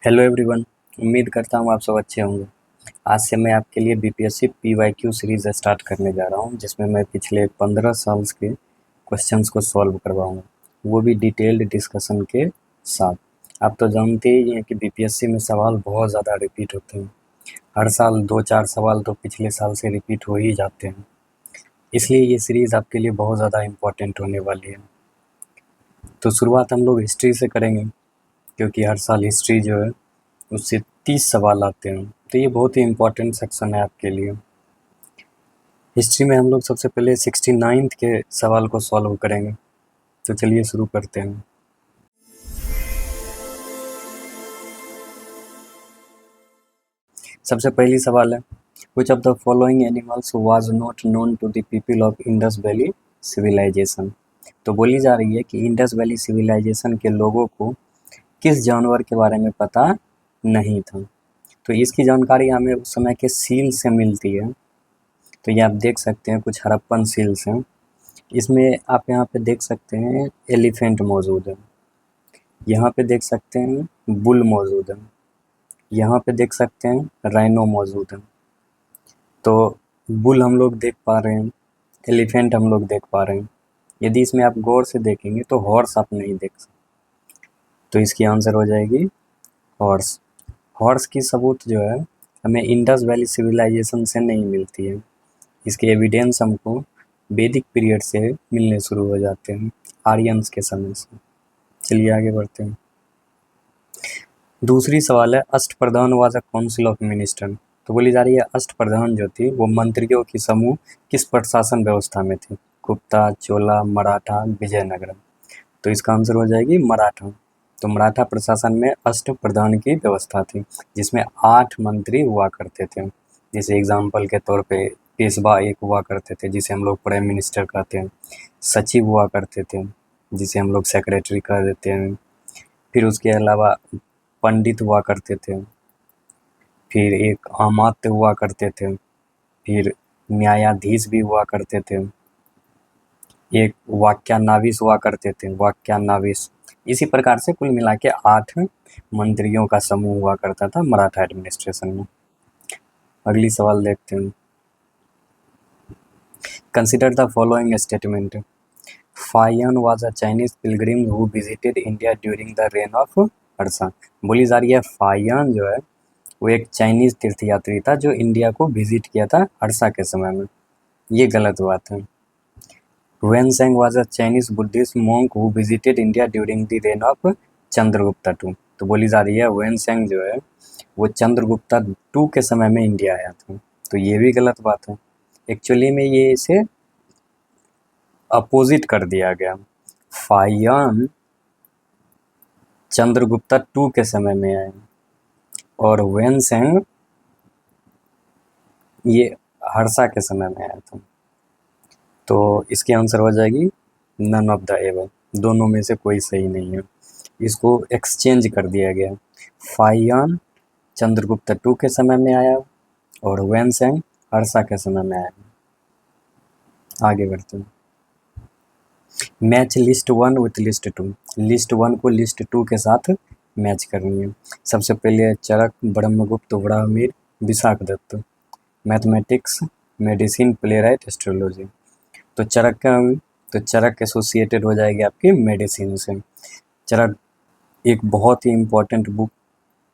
Hello everyone. उम्मीद करता हूँ आप सब अच्छे होंगे। आज से मैं आपके लिए बीपीएससी पीवाईक्यू सीरीज़ स्टार्ट करने जा रहा हूँ, जिसमें मैं पिछले 15 साल के क्वेश्चंस को सॉल्व करवाऊँगा, वो भी डिटेल्ड डिस्कशन के साथ। आप तो जानते ही हैं कि बीपीएससी में सवाल बहुत ज़्यादा रिपीट होते हैं। हर साल 2-4 सवाल तो पिछले साल से रिपीट हो ही जाते हैं, इसलिए ये सीरीज़ आपके लिए बहुत ज़्यादा इम्पोर्टेंट होने वाली है। तो शुरुआत हम लोग हिस्ट्री से करेंगे, क्योंकि हर साल हिस्ट्री जो है उससे 30 सवाल आते हैं, तो ये बहुत ही इम्पोर्टेंट सेक्शन है आपके लिए। हिस्ट्री में हम लोग सबसे पहले 69th के सवाल को सॉल्व करेंगे, तो चलिए शुरू करते हैं। सबसे पहली सवाल है, which of the following animals was not known to the people of Indus valley civilisation. तो बोली जा रही है कि इंडस वैली सिविलाइजेशन के लोगों को किस जानवर के बारे में पता नहीं था। तो इसकी जानकारी हमें उस समय के सील से मिलती है। तो ये आप देख सकते हैं, कुछ हड़प्पन सील्स हैं। इसमें आप यहाँ पे देख सकते हैं एलिफेंट मौजूद है, यहाँ पे देख सकते हैं बुल मौजूद है, यहाँ पे देख सकते हैं राइनो मौजूद है। तो बुल हम लोग देख पा रहे हैं, एलिफेंट हम लोग देख पा रहे हैं। यदि इसमें आप गौर से देखेंगे तो हॉर्स आप नहीं देख सकते, तो इसकी आंसर हो जाएगी हॉर्स। हॉर्स की सबूत जो है हमें इंडस वैली सिविलाइजेशन से नहीं मिलती है, इसके एविडेंस हमको वैदिक पीरियड से मिलने शुरू हो जाते हैं, आर्यंस के समय से। चलिए आगे बढ़ते हैं। दूसरी सवाल है, Ashtapradhan was a council of minister. तो बोली जा रही है अष्टप्रधान जो थी वो मंत्रियों की समूह किस प्रशासन व्यवस्था में थी, गुप्ता, चोला, मराठा, विजयनगरम। तो इसका आंसर हो जाएगी मराठा। तो मराठा प्रशासन में अष्टप्रधान की व्यवस्था थी, जिसमें 8 मंत्री हुआ करते थे। जैसे एग्जाम्पल के तौर पे पेशवा एक हुआ करते थे, जिसे हम लोग प्राइम मिनिस्टर कहते हैं। सचिव हुआ करते थे, जिसे हम लोग सेक्रेटरी कह देते हैं। फिर उसके अलावा पंडित हुआ करते थे, फिर एक अमात्य हुआ करते थे, फिर न्यायाधीश भी हुआ करते थे, एक वाक्यानाविश हुआ करते थे, वाक्यानाविश। इसी प्रकार से कुल मिला के 8 मंत्रियों का समूह हुआ करता था मराठा एडमिनिस्ट्रेशन में। अगली सवाल देखते हैं। Consider the following statement. Fahien was a Chinese Pilgrim who visited India during the rain of Harsha. बोली जा रही है फाहियान जो है वो एक चाइनीज तीर्थयात्री था जो इंडिया को विजिट किया था हर्षा के समय में। ये गलत बात है। Huenseng was a Chinese Buddhist monk who visited India during the reign of Chandragupta two. तो बोली जा रही है Huenseng जो है वो चंद्रगुप्ता टू के समय में इंडिया आया था, तो ये भी गलत बात है। एक्चुअली में ये इसे अपोजिट कर दिया गया। फाहियान चंद्रगुप्ता टू के समय में आए और Huenseng ये हर्षा के समय में आया था। तो इसकी आंसर हो जाएगी नन ऑफ द एबव, दोनों में से कोई सही नहीं है। इसको एक्सचेंज कर दिया गया। फाहियान चंद्रगुप्त टू के समय में आया और वैनसेंग हर्षा के समय में आया। आगे बढ़ते हैं। Match list 1 with list 2। List 1 को लिस्ट 2 के साथ मैच करनी है। सबसे पहले Charak, Brahmagupta, Varahamihira, Vishakhadatta. Mathematics, medicine, playwright, astrology. तो चरक एसोसिएटेड हो जाएगी आपकी मेडिसिन से। चरक एक बहुत ही इम्पोर्टेंट बुक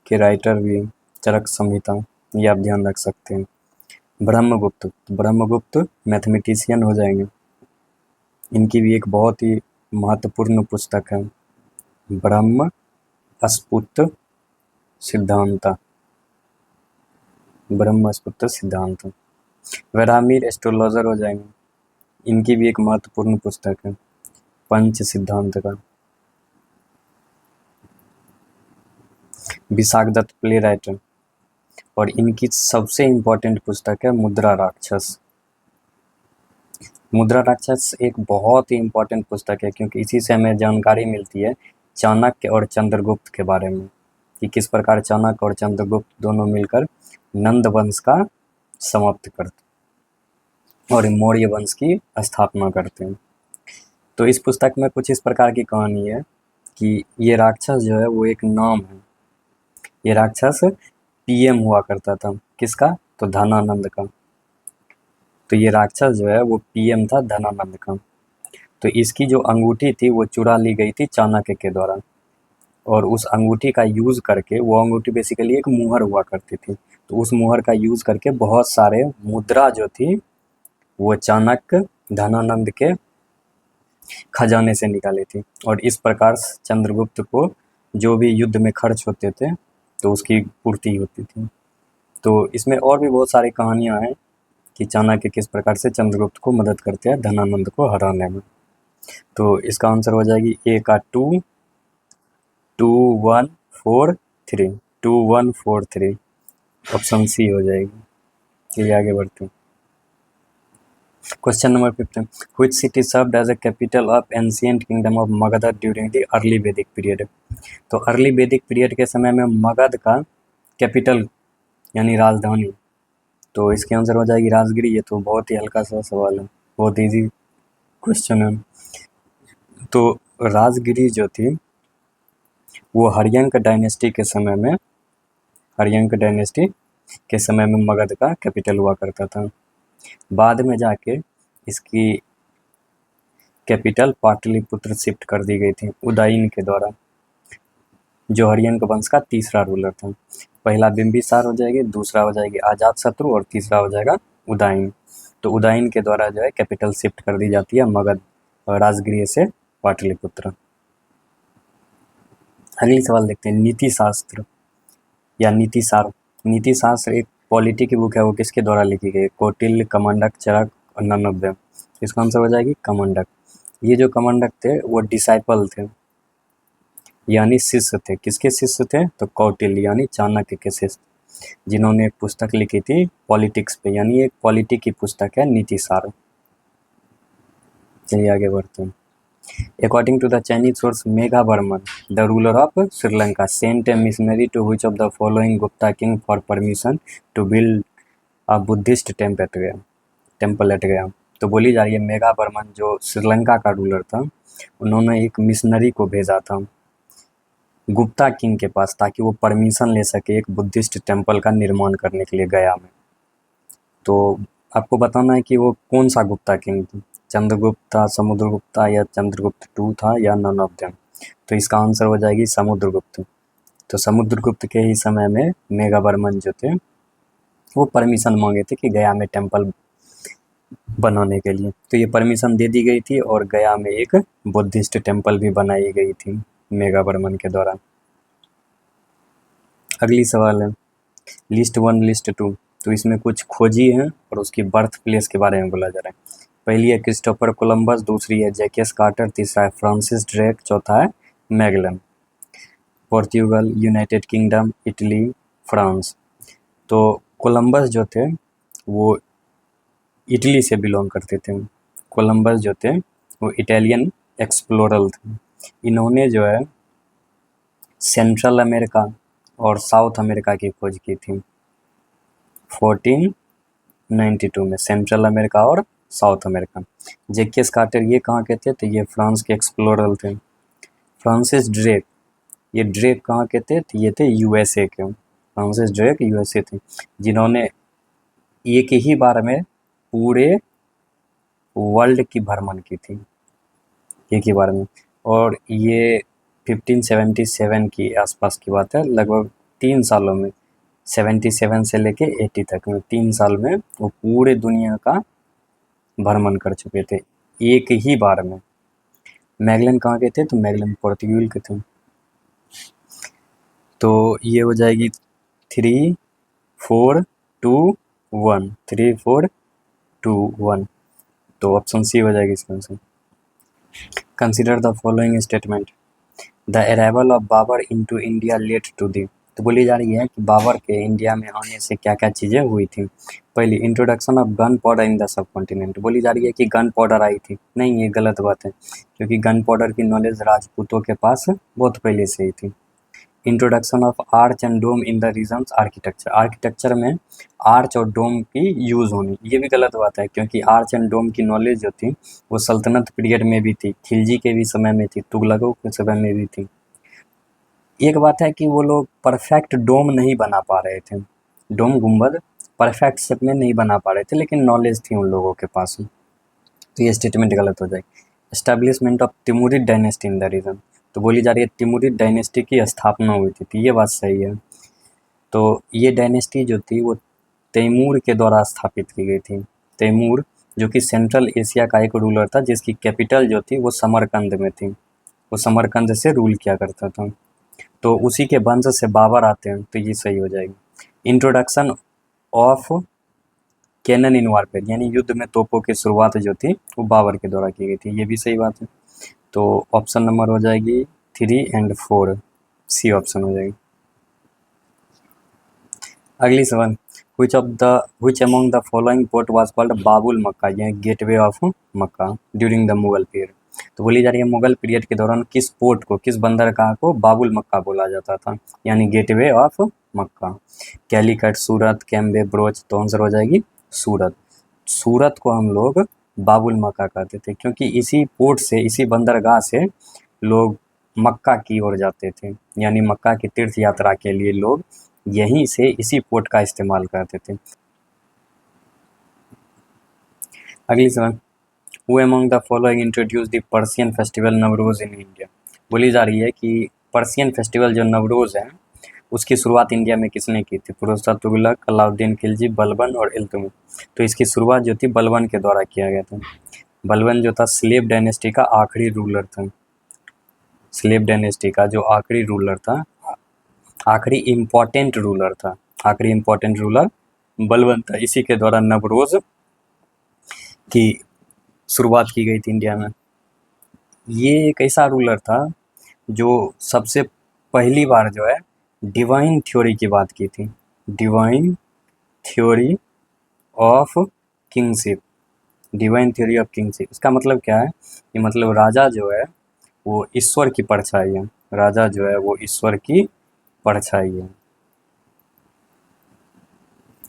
के राइटर भी हैं, चरक संहिता, ये आप ध्यान रख सकते हैं। ब्रह्मगुप्त मैथमेटिशियन हो जाएंगे। इनकी भी एक बहुत ही महत्वपूर्ण पुस्तक है, ब्रह्म स्फुट सिद्धांत। ब्रह्म स्फुट सिद्धांत। वराहमिहिर एस्ट्रोलॉजर हो जाएंगे। इनकी भी एक महत्वपूर्ण पुस्तक है, पंच सिद्धांत का। विशाखदत्त प्ले राइटर, और इनकी सबसे इम्पोर्टेंट पुस्तक है मुद्रा राक्षस। मुद्रा राक्षस एक बहुत ही इम्पोर्टेंट पुस्तक है, क्योंकि इसी से हमें जानकारी मिलती है चाणक्य और चंद्रगुप्त के बारे में, कि किस प्रकार चाणक्य और चंद्रगुप्त दोनों मिलकर नंद वंश का समाप्त करते और मौर्य वंश की स्थापना करते हैं। तो इस पुस्तक में कुछ इस प्रकार की कहानी है कि ये राक्षस जो है वो एक नाम है, ये राक्षस पीएम हुआ करता था, किसका? तो धनानंद का। तो ये राक्षस जो है वो पीएम था धनानंद का। तो इसकी जो अंगूठी थी वो चुरा ली गई थी चाणक्य के द्वारा, और उस अंगूठी का यूज़ करके, वो अंगूठी बेसिकली एक मुहर हुआ करती थी, तो उस मुहर का यूज़ करके बहुत सारे मुद्रा जो थी वो चाणक्य धनानंद के खजाने से निकाली थी, और इस प्रकार चंद्रगुप्त को जो भी युद्ध में खर्च होते थे तो उसकी पूर्ति होती थी। तो इसमें और भी बहुत सारी कहानियाँ हैं कि चाणक्य किस प्रकार से चंद्रगुप्त को मदद करते हैं धनानंद को हराने में। तो इसका आंसर हो जाएगी ए का 2, 2, 1, 4, 3, 2, 1, 4, 3, ऑप्शन सी हो जाएगी। चलिए आगे बढ़ते हैं। Question number 15, which city served as a capital of ancient kingdom of Magadha during the early Vedic period. तो अर्ली वैदिक पीरियड के समय में मगध का कैपिटल यानी राजधानी, तो इसके आंसर हो जाएगी राजगिरी। ये तो बहुत ही हल्का सा सवाल है, बहुत इजी क्वेश्चन है। तो राजगिरी जो थी वो हर्यंक डायनेस्टी के समय में, हर्यंक डायनेस्टी के समय में मगध का कैपिटल हुआ करता था। बाद में जाके इसकी कैपिटल पाटलिपुत्र शिफ्ट कर दी गई थी उदयन के द्वारा, जो हर्यंक वंश का तीसरा रूलर था। पहला बिंबिसार हो जाएगी, दूसरा हो जाएगी अजातशत्रु, और तीसरा हो जाएगा उदयन। तो उदयन के द्वारा जो है कैपिटल शिफ्ट कर दी जाती है मगध राजगृह से पाटलिपुत्र। अगली सवाल देखते हैं, नीति शास्त्र या नीतिसार। नीति शास्त्र एक पॉलिटी की बुक है, वो किसके द्वारा लिखी गई? कौटिल्य, कमंडक, चरक और नन ऑफ देम। इसका आंसर हो जाएगी कमंडक। ये जो कमंडक थे वो डिसाइपल थे, यानी शिष्य थे। किसके शिष्य थे? तो कौटिल्य यानी चाणक्य के शिष्य, जिन्होंने एक पुस्तक लिखी थी पॉलिटिक्स पे, यानी एक पॉलिटी की पुस्तक है नीतिसार। चलिए आगे बढ़ते हैं। According to the Chinese source, Meghavarman, the ruler of Sri Lanka, sent a missionary to which of the following Gupta king for permission to build a Buddhist temple at Gaya। तो बोली जा रही है मेघावर्मन जो श्रीलंका का रूलर था, उन्होंने एक मिशनरी को भेजा था गुप्ता किंग के पास, ताकि वो परमिशन ले सके एक बुद्धिस्ट टेम्पल का निर्माण करने के लिए गया में। तो आपको बताना है कि वो कौन सा गुप्ता किंग था, चंद्रगुप्त था, समुद्रगुप्ता, या चंद्रगुप्त टू था, या नन ऑफ देम। तो इसका आंसर हो जाएगी समुद्रगुप्त। तो समुद्रगुप्त के ही समय में मेघावर्मन जो थे वो परमिशन मांगे थे कि गया में टेम्पल बनाने के लिए, तो ये परमिशन दे दी गई थी, और गया में एक बुद्धिस्ट टेम्पल भी बनाई गई थी मेघावर्मन के द्वारा। अगली सवाल है लिस्ट 1 लिस्ट 2। तो इसमें कुछ खोजी हैं और उसकी बर्थ प्लेस के बारे में बोला जा रहा है। पहली है क्रिस्टोफर कोलंबस, दूसरी है जैकेस कार्टर, तीसरा है फ्रांसिस ड्रेक, चौथा है Magellan. Portugal, United kingdom, Italy, France. तो कोलंबस जो थे वो इटली से बिलोंग करते थे। कोलंबस जो थे वो इटालियन एक्सप्लोरर थे। इन्होंने जो है सेंट्रल अमेरिका और साउथ अमेरिका की खोज की थी 1492 में, सेंट्रल अमेरिका और साउथ अमेरिका। जैकेस कार्टर ये कहाँ के थे? तो ये फ्रांस के एक्सप्लोरर थे। फ्रांसिस ड्रेक, ये ड्रेक कहाँ के थे? तो ये थे यूएसए के। फ्रांसिस ड्रेक यूएसए थे, जिन्होंने एक ही बार में पूरे वर्ल्ड की भ्रमण की थी, एक ही बार में। और ये 1577 की आसपास की बात है, लगभग 3 सालों में, 77 से लेके 80 तक में 3 साल में वो पूरे दुनिया का भ्रमण कर चुके थे एक ही बार में। मैगलन कहाँ के थे? तो मैगलन पोर्तुगल के थे। तो ये हो जाएगी 3, 4, 2, 1, 3, 4, 2, 1। तो ऑप्शन सी हो जाएगी इसका answer. Consider the following statement, the arrival of Babur into India led to the. तो बोली जा रही है कि बाबर के इंडिया में आने से क्या क्या चीज़ें हुई थी। पहली, introduction of gun powder in the sub continent. बोली जा रही है कि गन पाउडर आई थी, नहीं, ये गलत बात है, क्योंकि गन पाउडर की नॉलेज राजपूतों के पास बहुत पहले से ही थी। Introduction of arch and dome in the regions architecture, architecture में आर्च और डोम की यूज़ होनी, ये भी गलत बात है, क्योंकि आर्च एंड डोम की नॉलेज जो थी वो सल्तनत पीरियड में भी थी, खिलजी के भी समय में थी, तुगलकों के समय में भी थी। एक बात है कि वो लोग परफेक्ट डोम नहीं बना पा रहे थे, डोम गुंबद परफेक्ट शेप में नहीं बना पा रहे थे, लेकिन नॉलेज थी उन लोगों के पास। तो ये स्टेटमेंट गलत हो जाएगी। Establishment of Timurid dynasty in the region, तो बोली जा रही है तिमुरिड डायनेस्टी की स्थापना हुई थी, तो ये बात सही है। तो ये डायनेस्टी जो थी वो तैमूर के द्वारा स्थापित की गई थी। तैमूर जो कि सेंट्रल एशिया का एक रूलर था, जिसकी कैपिटल जो थी वो समरकंद में थी, वो समरकंद से रूल किया करता था। तो उसी के वंश से बाबर आते हैं, तो ये सही हो जाएगी। Introduction of cannon in warfare, यानी युद्ध में तोपों की शुरुआत जो थी वो बाबर के द्वारा की गई थी, ये भी सही बात है। तो ऑप्शन नंबर हो जाएगी 3 एंड 4, सी ऑप्शन हो जाएगी। अगली सवाल, which among the following port was called बाबुल मक्का, यानी gateway of Mecca during the Mughal period. तो बोली जा रही है मुगल पीरियड के दौरान किस पोर्ट को, किस बंदरगाह को बाबुल मक्का बोला जाता था, यानी gateway of Mecca. Calicut, Surat, Cambay, broach, तो आंसर हो जाएगी सूरत। सूरत को हम लोग बाबुल मक्का कहते थे, क्योंकि इसी पोर्ट से, इसी बंदरगाह से लोग मक्का की ओर जाते थे, यानी मक्का की तीर्थ यात्रा के लिए लोग यहीं से इसी पोर्ट का इस्तेमाल करते थे। अगली सवाल, who among the following introduce the Persian festival Navroz in India. बोली जा रही है कि पर्सियन फेस्टिवल जो नवरोज है उसकी शुरुआत इंडिया में किसने की थी। फिरोज शाह तुगलक, अलाउद्दीन खिलजी, बलबन और इल्तुमिश। तो इसकी शुरुआत जो थी बलबन के द्वारा किया गया था। बलबन जो था स्लेव डायनेस्टी का आखिरी रूलर था, स्लेव डायनेस्टी का जो आखिरी रूलर था, आखिरी इम्पोर्टेंट रूलर था, आखिरी इम्पोर्टेंट रूलर बलबन था। इसी के द्वारा नवरोज की शुरुआत की गई थी इंडिया में। ये एक ऐसा रूलर था जो सबसे पहली बार जो है डिवाइन थ्योरी की बात की थी, divine theory of kingship, divine theory of kingship. इसका मतलब क्या है, ये मतलब राजा जो है वो ईश्वर की परछाई है, राजा जो है वो ईश्वर की परछाई है।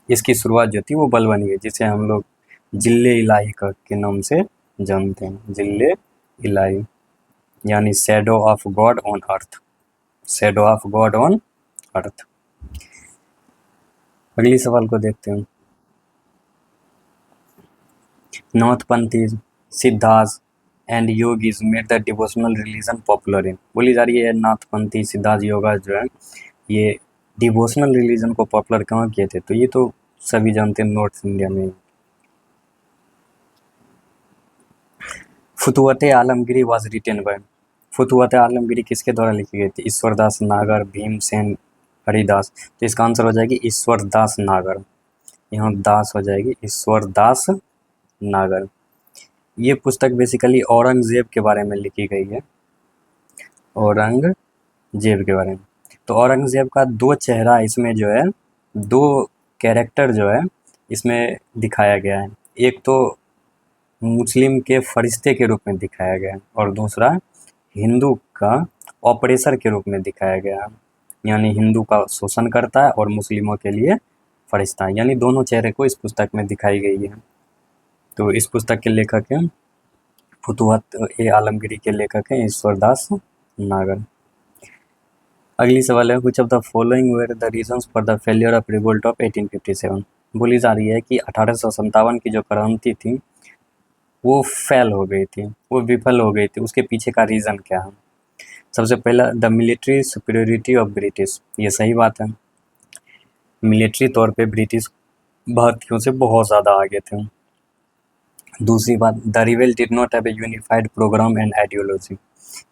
इसकी शुरुआत जो थी वो बलबन है, जिसे हम लोग जिले इलाही के नाम से जानते हैं, जिले इलाही, यानी shadow of God on earth, shadow of God on earth. अगली सवाल को देखते हैं। Nathpanthi, Siddhas and yogis made the devotional religion popular in. बोली जा रही है नाथपंथी, सिद्धास, योगा जो है ये डिवोशनल रिलीजन को पॉपुलर कहाँ किए थे, तो ये तो सभी जानते हैं नॉर्थ इंडिया में। Fatawa Alamgiri was written by, Fatawa Alamgiri किसके द्वारा लिखी गई थी। ईश्वरदास नागर, भीमसेन, हरिदास। तो इसका आंसर हो जाएगी ईश्वरदास नागर, यहाँ दास हो जाएगी ईश्वरदास नागर। ये पुस्तक बेसिकली औरंगजेब के बारे में लिखी गई है, औरंगजेब के बारे में। तो औरंगजेब का दो चेहरा इसमें जो है, दो कैरेक्टर जो है इसमें दिखाया गया है। एक तो मुस्लिम के फरिश्ते के रूप में दिखाया गया है, और दूसरा हिंदू का ऑपरेसर के रूप में दिखाया गया है, यानी हिंदू का शोषण करता है और मुस्लिमों के लिए फरिश्ता है, यानी दोनों चेहरे को इस पुस्तक में दिखाई गई है। तो इस पुस्तक के लेखक हैं, फुतुहत आलमगिरी के लेखक हैं ईश्वरदास नागर। अगली सवाल है, which of the following were the reasons for the failure of revolt of 1857। बोली जा रही है कि 1857 की जो क्रांति थी वो फेल हो गई थी, वो विफल हो गई थी, उसके पीछे का रीज़न क्या है। सबसे पहला, the military superiority of British, ये सही बात है, मिलिट्री तौर पे ब्रिटिश भारतीयों से बहुत ज़्यादा आगे थे। दूसरी बात, the rebel did not have a unified programme and ideology,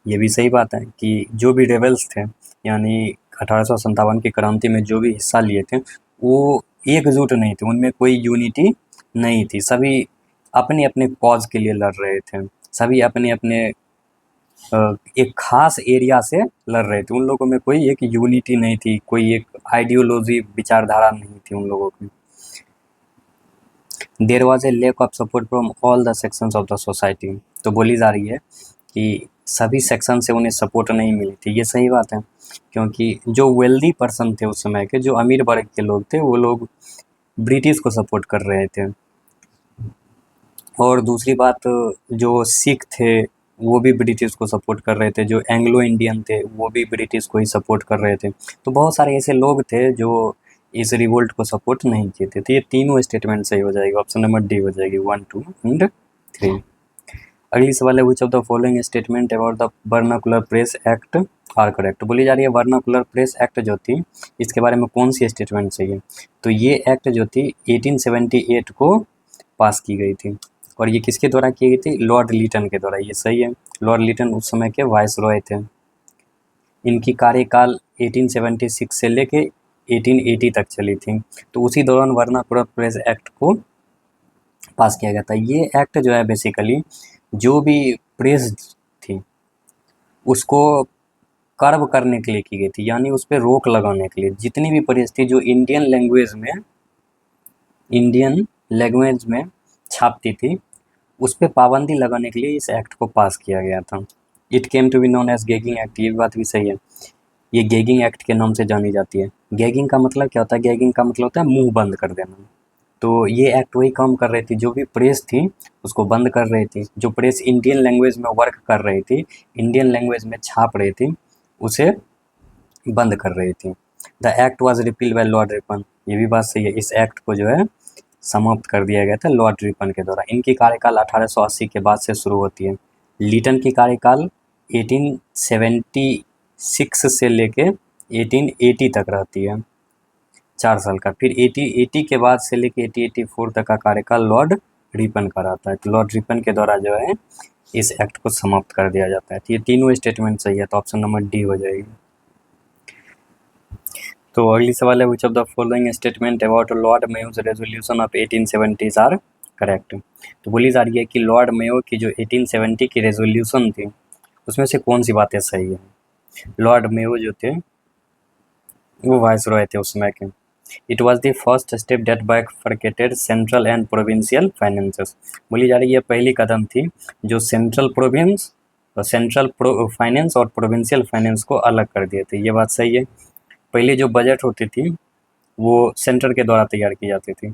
ये भी सही बात है कि जो भी रेबल्स थे, यानी 1857 की क्रांति में जो भी हिस्सा लिए थे वो एकजुट नहीं थे, उनमें कोई यूनिटी नहीं थी, सभी अपने अपने कॉज के लिए लड़ रहे थे, सभी अपने अपने एक खास एरिया से लड़ रहे थे, उन लोगों में कोई एक यूनिटी नहीं थी, कोई एक आइडियोलॉजी, विचारधारा नहीं थी उन लोगों की। There was a lack of support from all the sections of the society, तो बोली जा रही है कि सभी सेक्शन से उन्हें सपोर्ट नहीं मिली थी, ये सही बात है, क्योंकि जो वेल्दी पर्सन थे उस समय के, जो अमीर वर्ग के लोग थे, वो लोग ब्रिटिश को सपोर्ट कर रहे थे। और दूसरी बात, जो सिख थे वो भी ब्रिटिश को सपोर्ट कर रहे थे, जो एंग्लो इंडियन थे वो भी ब्रिटिश को ही सपोर्ट कर रहे थे। तो बहुत सारे ऐसे लोग थे जो इस रिवोल्ट को सपोर्ट नहीं किए थे। तो ये तीनों स्टेटमेंट सही हो जाएगी, ऑप्शन नंबर डी हो जाएगी, 1, 2 एंड 3। अगली सवाल है, which of the following statement about the vernacular press act are correct. बोली जा रही है वर्नाकुलर प्रेस एक्ट जो थी इसके बारे में कौन सी स्टेटमेंट सही है। तो ये एक्ट जो थी 1878 को पास की गई थी, और ये किसके द्वारा की गई थी, लॉर्ड लिटन के द्वारा। ये सही है, लॉर्ड लिटन उस समय के वाइसरॉय थे। इनकी कार्यकाल 1876 से लेके 1880 तक चली थी। तो उसी दौरान वर्नाकुलर प्रेस एक्ट को पास किया गया था। ये एक्ट जो है बेसिकली जो भी प्रेस थी उसको कर्व करने के लिए की गई थी, यानी उस पर रोक लगाने के लिए। जितनी भी प्रेस थी जो इंडियन लैंग्वेज में छापती थी उस पर पाबंदी लगाने के लिए इस एक्ट को पास किया गया था। It came to be known as gagging act. ये बात भी सही है, ये गैगिंग एक्ट के नाम से जानी जाती है। गैगिंग का मतलब क्या होता है, गैगिंग का मतलब होता है मुंह बंद कर देना। तो ये एक्ट वही काम कर रही थी, जो भी प्रेस थी उसको बंद कर रही थी। जो प्रेस इंडियन लैंग्वेज में वर्क कर रही थी, इंडियन लैंग्वेज में छाप रही थी, उसे बंद कर रही थी। The act was repeal by Lord Ripon. ये भी बात सही है, इस एक्ट को जो है समाप्त कर दिया गया था लॉर्ड रिपन के द्वारा। इनकी कार्यकाल 1880 के बाद से शुरू होती है। लिटन की कार्यकाल 1876 से लेके 1880 तक रहती है, 4 साल का। फिर 1880 के बाद से लेके 1884 तक का कार्यकाल लॉर्ड रिपन का रहता है। तो लॉर्ड रिपन के द्वारा जो है इस एक्ट को समाप्त कर दिया जाता है। तो ये तीनों स्टेटमेंट सही है, तो ऑप्शन नंबर डी हो जाएगी। तो अगली सवाल है, which of the following statement about Lord Mayo's resolution of 1870 are correct. तो बोली जा रही है कि लॉर्ड मेयो की जो 1870 की रेजोल्यूशन थी उसमें से कौन सी बातें सही है। लॉर्ड मेयो जो थे वो वाइसरॉय थे उस समय के। It was the first step that bifurcated central and provincial finances. बोली जा रही है पहली कदम थी जो सेंट्रल फाइनेंस और प्रोविंशियल फाइनेंस को अलग कर दिए थे। ये बात सही है। पहले जो बजट होती थी वो सेंटर के द्वारा तैयार की जाती थी।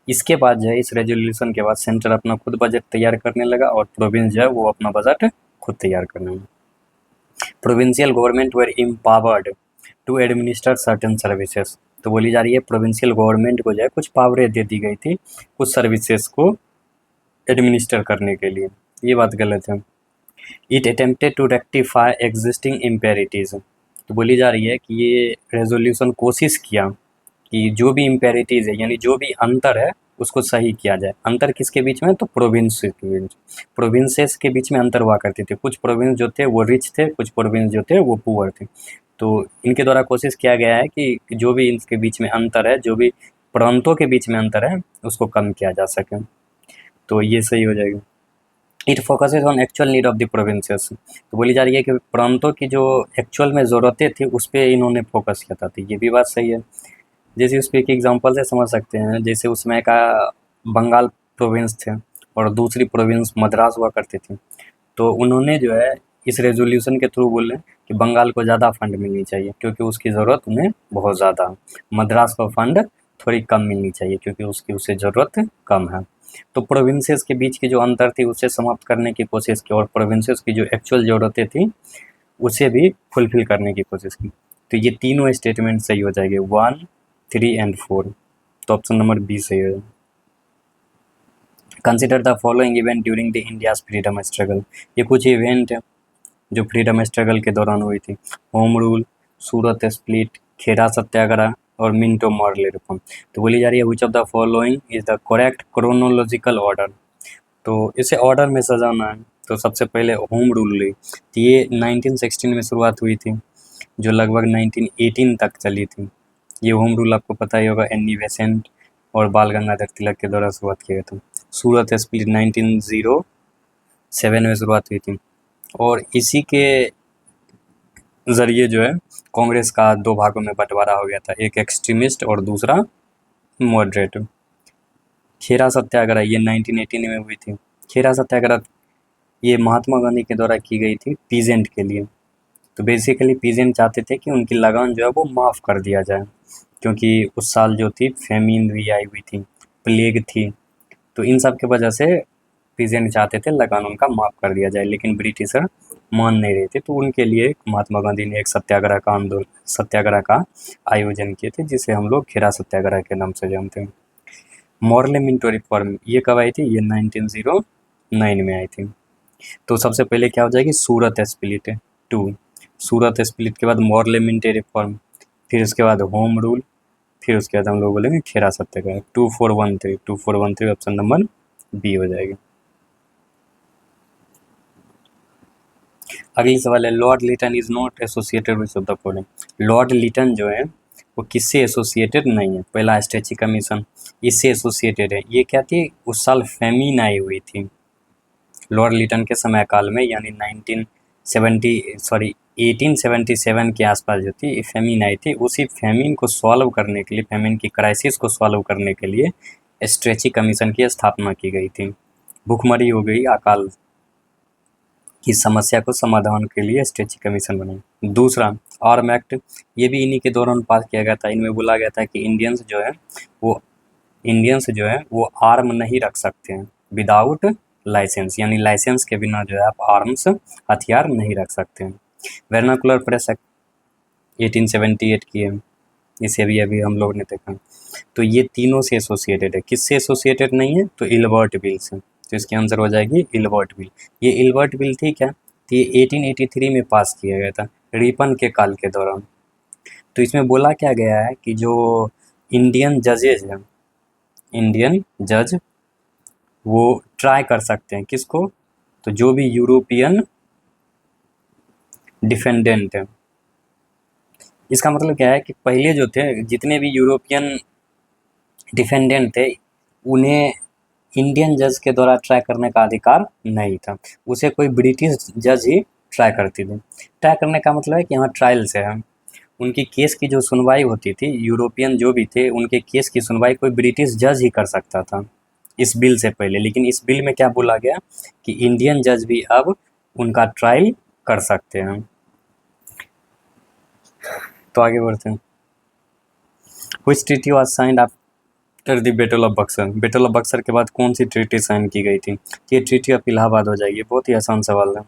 इसके बाद जो है इस रेजोल्यूशन के बाद सेंटर अपना खुद बजट तैयार करने लगा और प्रोविंस जो है वो अपना बजट खुद तैयार करने लगा। Provincial government were empowered to administer certain services. तो बोली जा रही है प्रोविंशियल गवर्नमेंट को जो है कुछ पावरें दे दी गई थी कुछ सर्विसेज को एडमिनिस्टर करने के लिए। ये बात गलत है। It attempted to rectify existing impurities. तो बोली जा रही है कि ये रेजोल्यूशन कोशिश किया कि जो भी इम्पेरिटीज है यानी जो भी अंतर है उसको सही किया जाए। अंतर किसके बीच में, तो प्रोविंस के बीच, प्रोविंसेस के बीच में अंतर हुआ करते थे। कुछ प्रोविंस जो थे वो रिच थे, कुछ प्रोविंस जो थे वो पुअर थे। तो इनके द्वारा कोशिश किया गया है कि जो भी इनके बीच में अंतर है, जो भी प्रांतों के बीच में अंतर है उसको कम किया जा सके। तो ये सही हो जाएगा। It focuses on actual need of the provinces. तो बोली जा रही है कि प्रांतों की जो एक्चुअल में ज़रूरतें थी उस पर इन्होंने फोकस किया था। तो ये भी बात सही है। जैसे उस पर एक एग्जाम्पल से समझ सकते हैं, जैसे उसमें का बंगाल प्रोविंस थे और दूसरी प्रोविंस मद्रास हुआ करती थी। तो उन्होंने जो है इस रेजोल्यूशन के थ्रू बोले कि बंगाल को ज़्यादा फंड मिलनी चाहिए क्योंकि उसकी ज़रूरत उन्हें बहुत ज़्यादा है। मद्रास को फंड थोड़ी कम मिलनी चाहिए क्योंकि उसकी उसे ज़रूरत कम है। तो प्रोविंसेस के बीच की जो अंतर थी उसे समाप्त करने की कोशिश की और प्रोविंसेस की जो एक्चुअल ज़रूरतें थी उसे भी फुलफिल करने की कोशिश की। तो ये तीनों स्टेटमेंट सही हो जाएंगे, 1, 3 एंड 4। तो ऑप्शन नंबर बी सही है। Consider the following event during the India's freedom struggle. ये कुछ इवेंट है जो फ्रीडम स्ट्रगल के दौरान हुई थी। होम रूल, सूरत स्प्लिट, खेड़ा सत्याग्रह और मिंटो मॉर्ले रिफॉर्म। तो बोली जा रही है which of the following is the correct chronological order. तो इसे ऑर्डर में सजाना है। तो सबसे पहले होम रूल हुई, तो ये 1916 में शुरुआत हुई थी जो लगभग 1918 तक चली थी। ये होम रूल आपको पता ही होगा, एनी बेसेंट और बाल गंगाधर तिलक के द्वारा शुरुआत किया गया था। सूरत स्प्लिट 1907 में शुरुआत हुई थी और इसी के ज़रिए जो है कांग्रेस का 2 भागों में बंटवारा हो गया था, एक एक्सट्रीमिस्ट और दूसरा मॉडरेट। खेड़ा सत्याग्रह ये 1918 में हुई थी। खेड़ा सत्याग्रह ये महात्मा गांधी के द्वारा की गई थी पीजेंट के लिए। तो बेसिकली पीजेंट चाहते थे कि उनकी लगान जो है वो माफ़ कर दिया जाए क्योंकि उस साल जो थी फेमिन भी आई हुई थी, प्लेग थी। तो इन सब की वजह से पीजेंट चाहते थे लगान उनका माफ़ कर दिया जाए, लेकिन ब्रिटिशर मान नहीं रहे थे। तो उनके लिए महात्मा गांधी ने एक सत्याग्रह का आयोजन किए थे, जिसे हम लोग खेरा सत्याग्रह के नाम से जानते हैं। मॉरले मिंटो रिफॉर्म ये कब आई थी? ये 1909 में आई थी। तो सबसे पहले क्या हो जाएगी? सूरत स्प्लिट 2, सूरत स्प्लिट के बाद मॉरले मिंटो रिफॉर्म, फिर उसके बाद होम रूल, फिर उसके बाद हम लोग बोलेंगे Kheda Satyagraha. 2413 option number B हो जाएगी। अगली सवाल है, Lord Lytton is not associated with the following. Lord Lytton जो है वो किससे एसोसिएटेड नहीं है? पहला स्ट्रेची कमीशन इससे एसोसिएटेड है। ये क्या थी? उस साल फेमिन आई हुई थी लॉर्ड लिटन के समय काल में, यानी 1877 के आसपास जो थी फेमिन आई थी। उसी फेमिन को सॉल्व करने के लिए, फेमिन की क्राइसिस को सॉल्व करने के लिए स्ट्रेची कमीशन की स्थापना की गई थी। भूखमरी हो गई, अकाल की समस्या को समाधान के लिए स्ट्रेची कमीशन बनी। दूसरा आर्म एक्ट, ये भी इन्हीं के दौरान पास किया गया था। इनमें बोला गया था कि इंडियंस जो है वो आर्म नहीं रख सकते हैं विदाउट लाइसेंस, यानी लाइसेंस के बिना जो है आप आर्म्स हथियार नहीं रख सकते हैं। वर्नाकुलर प्रेस एक्ट 1878 की है, इसे भी अभी हम लोग ने देखा। तो ये तीनों से एसोसिएटेड है। किससे एसोसिएटेड नहीं है? तो इल्बर्ट बिल से। तो इसकी आंसर हो जाएगी इल्बर्ट बिल। ये इल्बर्ट बिल थी क्या? तो ये 1883 में पास किया गया था, रिपन के काल के दौरान। तो इसमें बोला क्या गया है कि जो इंडियन जजेज हैं, इंडियन जज वो ट्राई कर सकते हैं किसको? तो जो भी यूरोपियन डिफेंडेंट है। इसका मतलब क्या है कि पहले जो थे जितने भी यूरोपियन डिफेंडेंट थे उन्हें इंडियन जज के द्वारा ट्राई करने का अधिकार नहीं था, उसे कोई ब्रिटिश जज ही ट्राई करती थी। ट्राई करने का मतलब है कि यहाँ ट्रायल से है, उनकी केस की जो सुनवाई होती थी, यूरोपियन जो भी थे उनके केस की सुनवाई कोई ब्रिटिश जज ही कर सकता था इस बिल से पहले। लेकिन इस बिल में क्या बोला गया कि इंडियन जज भी अब उनका ट्रायल कर सकते हैं। तो आगे बढ़ते हैं। Which treaty was signed after the battle of Buxar. Battle of Buxar के बाद कौन सी ट्रीटी साइन की गई थी? ये ट्रीटी ऑफ इलाहाबाद हो जाएगी। बहुत ही आसान सवाल है।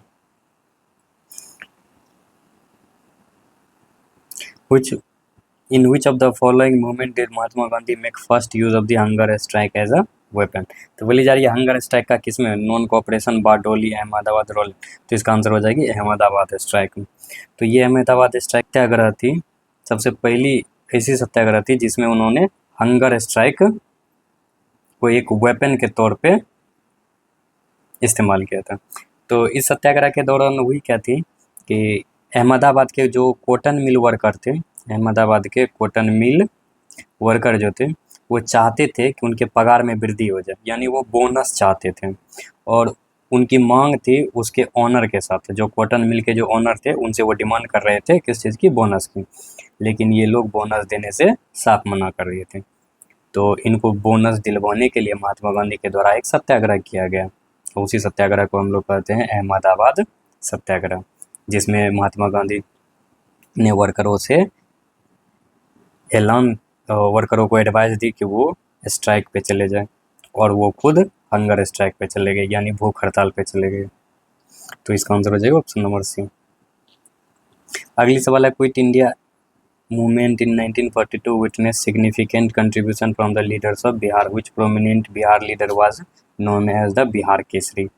In which of the following movement did Mahatma Gandhi make first use of the hunger strike as a weapon? तो बोली जा रही है हंगर स्ट्राइक का किसमें? नॉन कोऑपरेशन, बारडोली, अहमदाबाद रोल। तो इसका आंसर हो जाएगी अहमदाबाद स्ट्राइक। तो ये अहमदाबाद स्ट्राइक सत्याग्रह थी, सबसे पहली ऐसी सत्याग्रह थी जिसमें उन्होंने हंगर स्ट्राइक को एक वेपन के तौर पे इस्तेमाल किया था। तो इस सत्याग्रह के दौरान हुई क्या थी कि अहमदाबाद के जो कॉटन मिल वर्कर थे, अहमदाबाद के कॉटन मिल वर्कर जो थे वो चाहते थे कि उनके पगार में वृद्धि हो जाए, यानी वो बोनस चाहते थे। और उनकी मांग थी उसके ऑनर के साथ, जो कॉटन मिल के जो ऑनर थे उनसे वो डिमांड कर रहे थे किस चीज़ की? बोनस की। लेकिन ये लोग बोनस देने से साफ मना कर रहे थे। तो इनको बोनस दिलवाने के लिए महात्मा गांधी के द्वारा एक सत्याग्रह किया गया। उसी सत्याग्रह को हम लोग कहते हैं अहमदाबाद सत्याग्रह, जिसमें महात्मा गांधी ने वर्करों को एडवाइस दी कि वो स्ट्राइक पे चले जाएं, और वो खुद हंगर स्ट्राइक पे चले गए, यानी भूख हड़ताल पे चले गए। तो इसका आंसर हो जाएगा ऑप्शन नंबर सी। अगली सवाल है, quit India movement in 1942 witness significant contribution from the leaders of Bihar, which prominent Bihar leader was known as the Bihar Kesari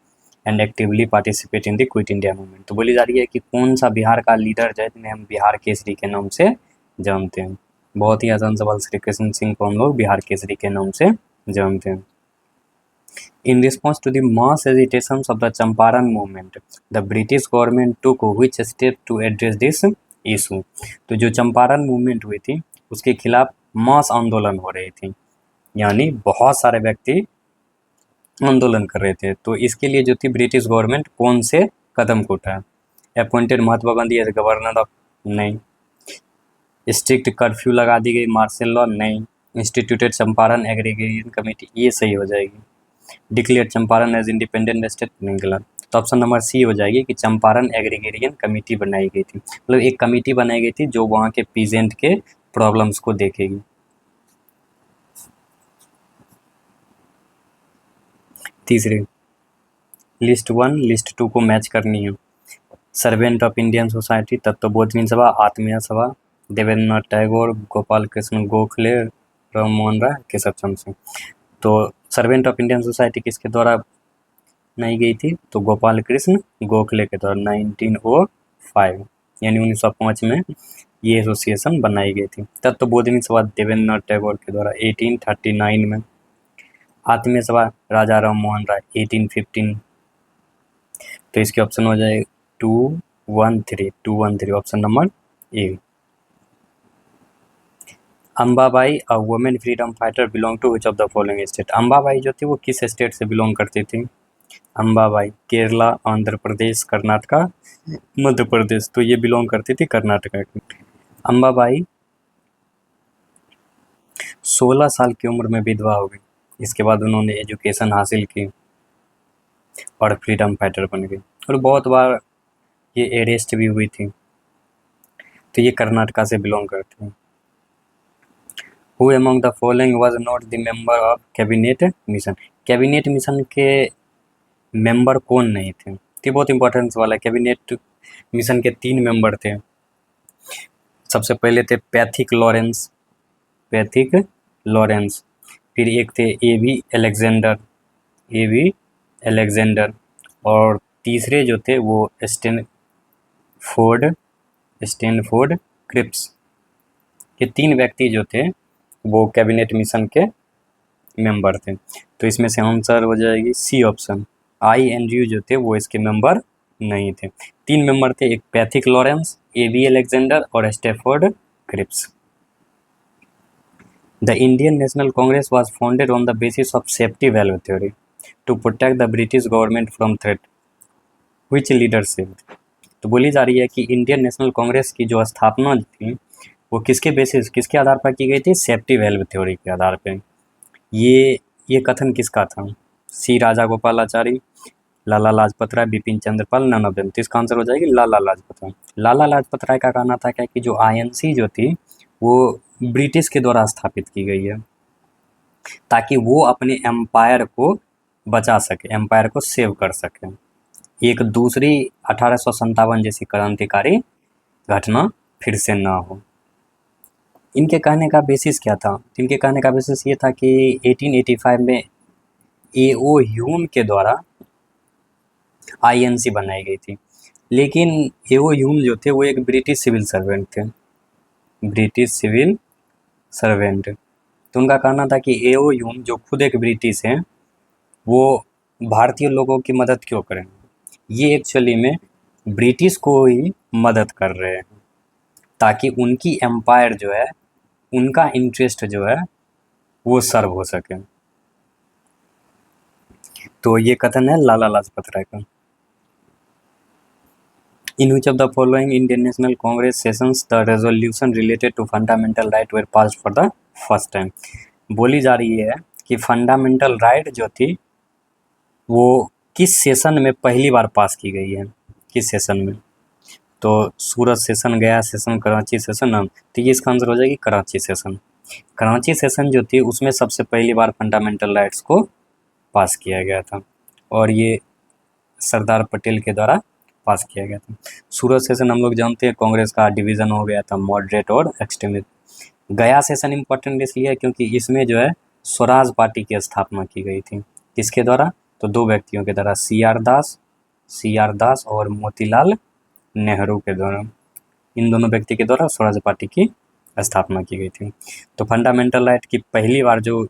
and actively participate in the quit India movement. तो बोली जा रही है कि कौन सा बिहार का लीडर है जिन्हें हम बिहार केसरी के नाम से जानते हैं? बहुत ही आसान सवाल। श्री कृष्ण सिंह को हम लोग बिहार केसरी के नाम से जानते हैं। In response to the mass agitations of the Champaran movement, the British government took which step to address this issue? तो जो चंपारण मूवमेंट हुई थी उसके खिलाफ मास आंदोलन हो रही थी, यानी बहुत सारे व्यक्ति आंदोलन कर रहे थे। तो इसके लिए जो थी ब्रिटिश गवर्नमेंट कौन से कदम को उठाया? Appointed Mahatma Gandhi as governor of, नहीं। स्ट्रिक्ट कर्फ्यू लगा दी गई, मार्शल लॉ, नहीं। इंस्टीट्यूटेड चंपारण एग्रीगेशन कमेटी, ये सही हो जाएगी। Declare Champaran as independent state, नहीं, गलत। तो ऑप्शन नंबर सी हो जाएगी कि चंपारण एग्रीगेशन कमेटी बनाई गई थी, मतलब एक कमेटी बनाई गई थी जो वहाँ के पीजेंट के प्रॉब्लम्स को देखेगी। तीसरी, लिस्ट 1 लिस्ट 2 को मैच करनी है। Servant of Indian society, Tattvabodhini सभा, आत्मीय सभा, देवेंद्रनाथ टैगोर, गोपाल कृष्ण गोखले, राम मोहन राय, केशव चंद्र सिंह। तो सर्वेंट ऑफ इंडियन सोसाइटी किसके द्वारा बनाई गई थी? तो गोपाल कृष्ण गोखले के द्वारा 1905 यानी 1905 में ये एसोसिएशन बनाई गई थी। तत्वबोधिनी सभा देवेंद्रनाथ टैगोर के द्वारा 1839 में। आत्मीय सभा राजा राम मोहन राय 1815। तो इसके ऑप्शन हो जाए 213 option number A. Ambabai a women freedom fighter belong to which of the following state? Ambabai जो थी वो किस स्टेट से बिलोंग करती थी? अम्बाबाई केरला, आंध्र प्रदेश, कर्नाटका, मध्य प्रदेश। तो ये बिलोंग करती थी कर्नाटका की। अम्बाबाई 16 साल की उम्र में विधवा हो गई। इसके बाद उन्होंने एजुकेशन हासिल की और फ्रीडम फाइटर बन गई, और बहुत बार ये अरेस्ट भी हुई थी। तो ये कर्नाटका से बिलोंग करती हैं। Who among the following was not the member of cabinet mission? Cabinet mission के मेंबर कौन नहीं थे? ये बहुत इंपॉर्टेंस वाला है। कैबिनेट मिशन के 3 मेंबर थे। सबसे पहले थे पैथिक लॉरेंस, फिर एक थे ए वी एलेक्जेंडर, और तीसरे जो थे वो स्टैनफोर्ड क्रिप्स। ये 3 व्यक्ति जो थे वो कैबिनेट मिशन के मेंबर थे। तो इसमें से आंसर हो जाएगी C option. I and you जो थे वो इसके मेंबर नहीं थे। 3 मेंबर थे, एक Pethick Lawrence, A V Alexander और Stafford Cripps. The Indian National Congress was founded on the basis of safety valve theory to protect the British government from threat. Which leadership? तो बोली जा रही है कि इंडियन नेशनल कांग्रेस की जो स्थापना थी वो किसके आधार पर की गई थी? सेफ्टी वेल्व थ्योरी के आधार पर। ये कथन किसका था? C Rajagopalachari, Lala Lajpat Rai, Bipin Chandrapal, none of them. तो इसका आंसर हो जाएगी लाला लाजपत राय। लाला लाजपत राय का कहना था क्या कि जो आईएनसी जो थी वो ब्रिटिश के द्वारा स्थापित की गई है ताकि वो अपने एम्पायर को बचा सके, एम्पायर को सेव कर सके, एक दूसरी 1857 जैसी क्रांतिकारी घटना फिर से ना हो। इनके कहने का बेसिस क्या था? इनके कहने का बेसिस ये था कि 1885 में एओ ह्यूम के द्वारा आईएनसी बनाई गई थी, लेकिन एओ ह्यूम जो थे वो एक ब्रिटिश सिविल सर्वेंट थे, ब्रिटिश सिविल सर्वेंट। तो उनका कहना था कि एओ ह्यूम जो खुद एक ब्रिटिश हैं वो भारतीय लोगों की मदद क्यों करें? ये एक्चुअली में ब्रिटिश को ही मदद कर रहे हैं ताकि उनकी एम्पायर जो है, उनका इंटरेस्ट जो है वो सर्व हो सके। तो ये कथन है लाला लाजपत राय का। In which of the following Indian National Congress sessions the resolution related to fundamental right were passed for the first time? बोली जा रही है कि फंडामेंटल राइट जो थी वो किस सेशन में पहली बार पास की गई है? किस सेशन में? तो सूरत सेशन, गया सेशन, कराची सेशन। तो ये इसका आंसर हो जाएगी कराची सेशन। कराची सेशन जो थी उसमें सबसे पहली बार फंडामेंटल राइट्स को पास किया गया था और ये सरदार पटेल के द्वारा पास किया गया था। सूरत सेशन हम लोग जानते हैं कांग्रेस का डिवीज़न हो गया था मॉडरेट और एक्सट्रीमिस्ट। गया सेशन इम्पोर्टेंट इसलिए है क्योंकि इसमें जो है स्वराज पार्टी की स्थापना की गई थी। किसके द्वारा? तो 2 व्यक्तियों के द्वारा, सी आर दास और मोतीलाल नेहरू के द्वारा। इन दोनों व्यक्ति के द्वारा स्वराज पार्टी की स्थापना की गई थी। तो फंडामेंटल राइट की पहली बार जो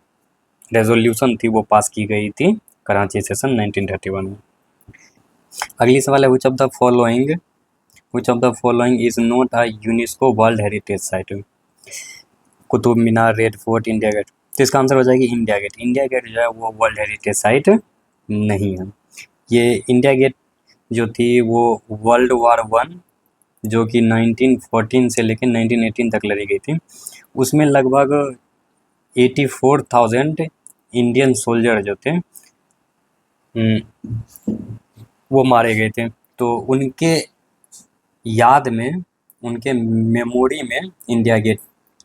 रेजोल्यूशन थी वो पास की गई थी कराची सेशन 1931 में। अगली सवाल है which of the following is not a UNESCO world heritage site? Qutub Minar, red fort, India gate. तो इसका आंसर हो जाएगी इंडिया गेट। इंडिया गेट जो है वो वर्ल्ड हेरिटेज साइट नहीं है। ये इंडिया गेट जो थी वो वर्ल्ड वार 1 जो कि 1914 से लेकर 1918 तक लड़ी गई थी, उसमें लगभग 84,000 इंडियन सोल्जर जो थे वो मारे गए थे। तो उनके याद में, उनके मेमोरी में इंडिया गेट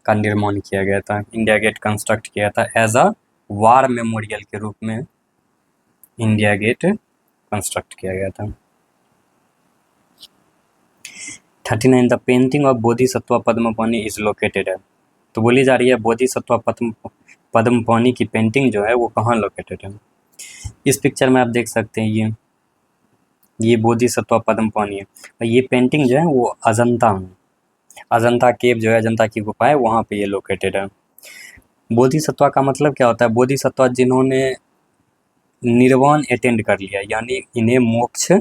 का निर्माण किया गया था, इंडिया गेट कंस्ट्रक्ट किया था एज अ वार मेमोरियल के रूप में इंडिया गेट कंस्ट्रक्ट किया गया था। 39 the painting of Bodhisattva Padmapani is located है। तो बोली जा रही है बोधिसत्व पद्मपाणि की पेंटिंग जो है वो कहाँ लोकेटेड है। इस पिक्चर में आप देख सकते हैं ये बोधिसत्व पद्मपाणि है और ये पेंटिंग जो है वो अजंता केव जो है, अजंता की गुफा है, वहाँ पे ये लोकेटेड है। बोधिसत्व का मतलब क्या होता है? बोधिसत्व जिन्होंने निर्वाण अटेंड कर लिया, यानी इन्हें मोक्ष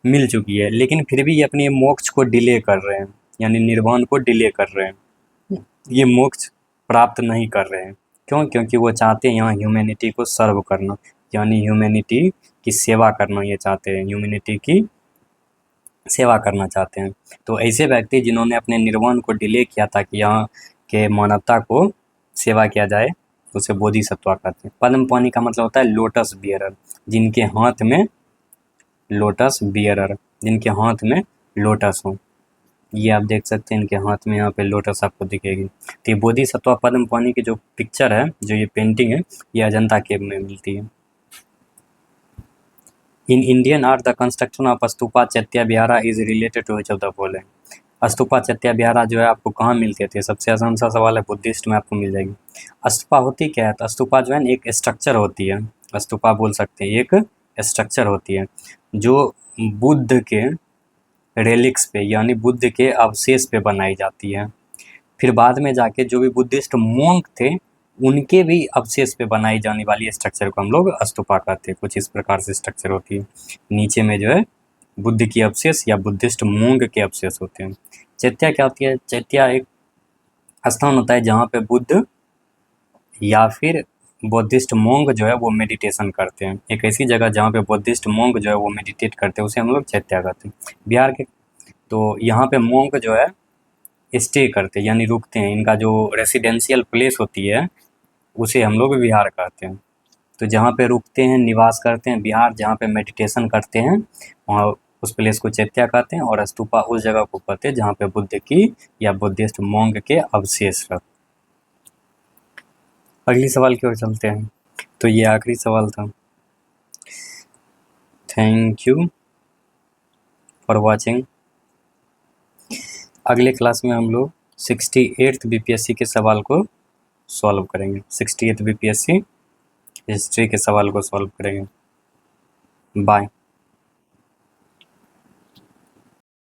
मिल चुकी है, लेकिन फिर भी ये अपने मोक्ष को डिले कर रहे हैं, यानी निर्वाण को डिले कर रहे हैं, ये मोक्ष प्राप्त नहीं कर रहे हैं। क्यों? क्योंकि वो चाहते हैं यहाँ ह्यूमैनिटी को सर्व करना, यानी ह्यूमैनिटी की सेवा करना ये चाहते हैं, ह्यूमैनिटी की सेवा करना चाहते हैं। तो ऐसे व्यक्ति जिन्होंने अपने निर्वाण को डिले किया ताकि यहाँ के मानवता को सेवा किया जाए, उसे बोधिसत्व कहते हैं। पद्मपाणि का मतलब होता है लोटस बियरर, जिनके हाथ में लोटस बियरर, जिनके हाथ में लोटस हो। ये आप देख सकते हैं इनके हाथ में यहाँ पे लोटस आपको दिखेगी। तो ये बोधिसत्व पद्मपाणि की जो पिक्चर है, जो ये पेंटिंग है, ये अजंता केव में मिलती है। In Indian art the construction of stupa chaitya vihara is related to which of the following. Stupa chaitya vihara जो है आपको कहाँ मिलते थे? सबसे आसान सा सवाल है, बुद्धिस्ट में आपको मिल जाएगी। स्तूपा होती क्या है? तो स्तूपा जो है एक स्ट्रक्चर होती है, स्तूपा बोल सकते हैं, एक स्ट्रक्चर होती है जो बुद्ध के रेलिक्स पे, यानी बुद्ध के अवशेष पे बनाई जाती है। फिर बाद में जाके जो भी बुद्धिस्ट मोंक थे उनके भी अवशेष पे बनाई जाने वाली स्ट्रक्चर को हम लोग स्तूपा कहते हैं। कुछ इस प्रकार से स्ट्रक्चर होती है, नीचे में जो है बुद्ध की अवशेष या बुद्धिस्ट मोंग के अवशेष होते हैं। चैत्या क्या होती है? चैत्या एक स्थान होता है जहाँ पे बुद्ध या फिर बुद्धिस्ट मोंग जो है वो मेडिटेशन करते हैं। एक ऐसी जगह जहाँ पे बुद्धिस्ट मोंग जो है वो मेडिटेट करते हैं, उसे हम लोग चैत्या कहते हैं। बिहार के तो यहाँ पे मोंग जो है स्टे करते हैं, यानी रुकते हैं, इनका जो रेसिडेंशियल प्लेस होती है उसे हम लोग विहार कहते हैं। तो जहाँ पे रुकते हैं, निवास करते हैं, विहार जहाँ पे मेडिटेशन करते हैं, वहाँ उस प्लेस को चैत्या कहते हैं। और स्तूपा उस जगह को कहते हैं जहाँ पे बुद्ध की या बुद्धिस्ट मोंग के अवशेष रहते। अगली सवाल की ओर चलते हैं। तो ये आखिरी सवाल था। Thank you for watching. अगले क्लास में हम लोग 68th बीपीएससी के सवाल को सॉल्व करेंगे। 68th बीपीएससी हिस्ट्री के सवाल को सॉल्व करेंगे। बाय।